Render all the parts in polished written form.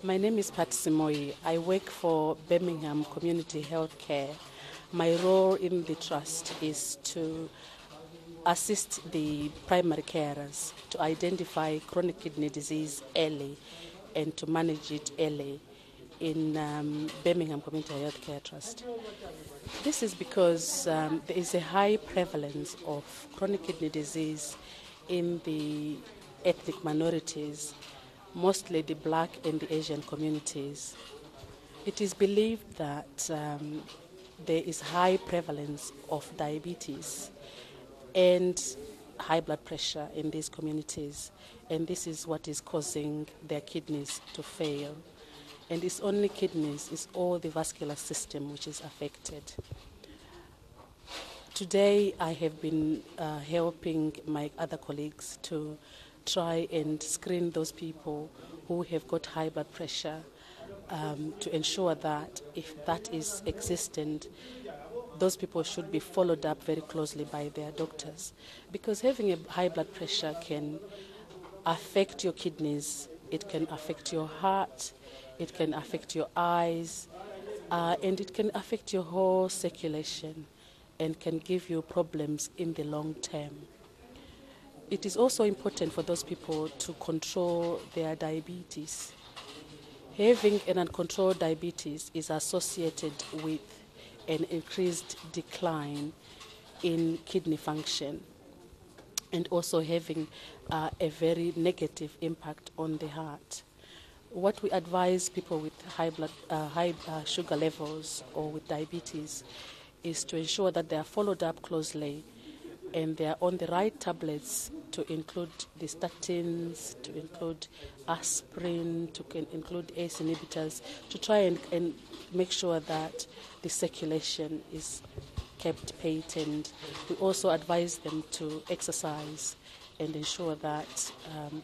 My name is Pat Simoyi. I work for Birmingham Community Healthcare. My role in the trust is to assist the primary carers to identify chronic kidney disease early and to manage it early in Birmingham Community Healthcare Trust. This is because there is a high prevalence of chronic kidney disease in the ethnic minorities, mostly the Black and the Asian communities. It is believed that there is high prevalence of diabetes and high blood pressure in these communities, and this is what is causing their kidneys to fail. And it's only kidneys, it's all the vascular system which is affected. Today I have been helping my other colleagues to try and screen those people who have got high blood pressure to ensure that if that is existent, those people should be followed up very closely by their doctors, because having a high blood pressure can affect your kidneys, it can affect your heart, it can affect your eyes, and it can affect your whole circulation and can give you problems in the long term. It is also important for those people to control their diabetes. Having an uncontrolled diabetes is associated with an increased decline in kidney function and also having a very negative impact on the heart. What we advise people with high sugar levels or with diabetes is to ensure that they are followed up closely and they are on the right tablets, to include the statins, to include aspirin, to include ACE inhibitors, to try and make sure that the circulation is kept patent. We also advise them to exercise and ensure that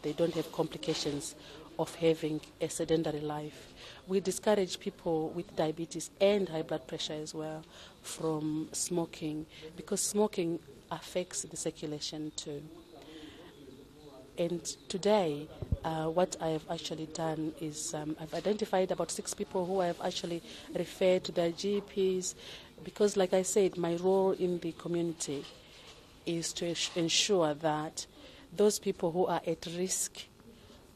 they don't have complications of having a sedentary life. We discourage people with diabetes and high blood pressure as well from smoking, because smoking affects the circulation too. And today, what I have actually done is I've identified about 6 people who I have actually referred to their GPs, because like I said, my role in the community is to ensure that those people who are at risk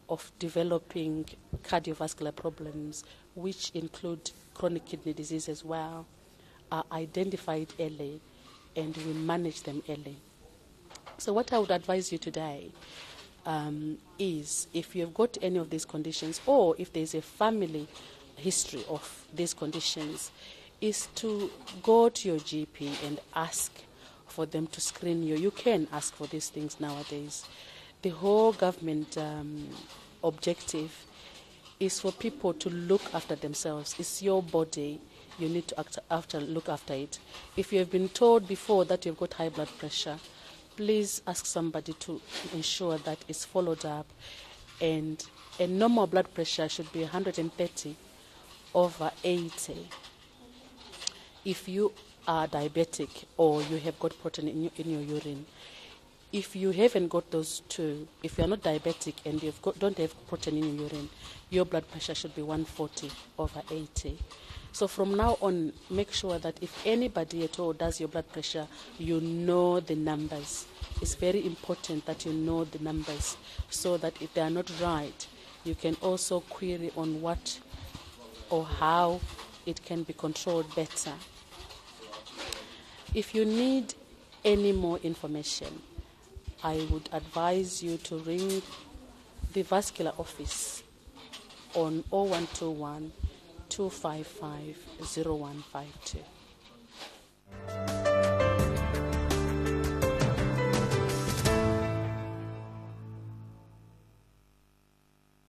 of developing cardiovascular problems, which include chronic kidney disease as well, are identified early and we manage them early. So what I would advise you today is, if you've got any of these conditions, or if there's a family history of these conditions, is to go to your GP and ask for them to screen you. You can ask for these things nowadays. The whole government objective is for people to look after themselves. It's your body. You need to look after it. If you have been told before that you've got high blood pressure, please ask somebody to ensure that it's followed up. And a normal blood pressure should be 130/80. If you are diabetic or you have got protein in your urine, if you haven't got those two, if you are not diabetic and you don't have protein in your urine, your blood pressure should be 140/80. So from now on, make sure that if anybody at all does your blood pressure, you know the numbers. It's very important that you know the numbers, so that if they are not right, you can also query on what or how it can be controlled better. If you need any more information, I would advise you to ring the vascular office on 0121 255 0152.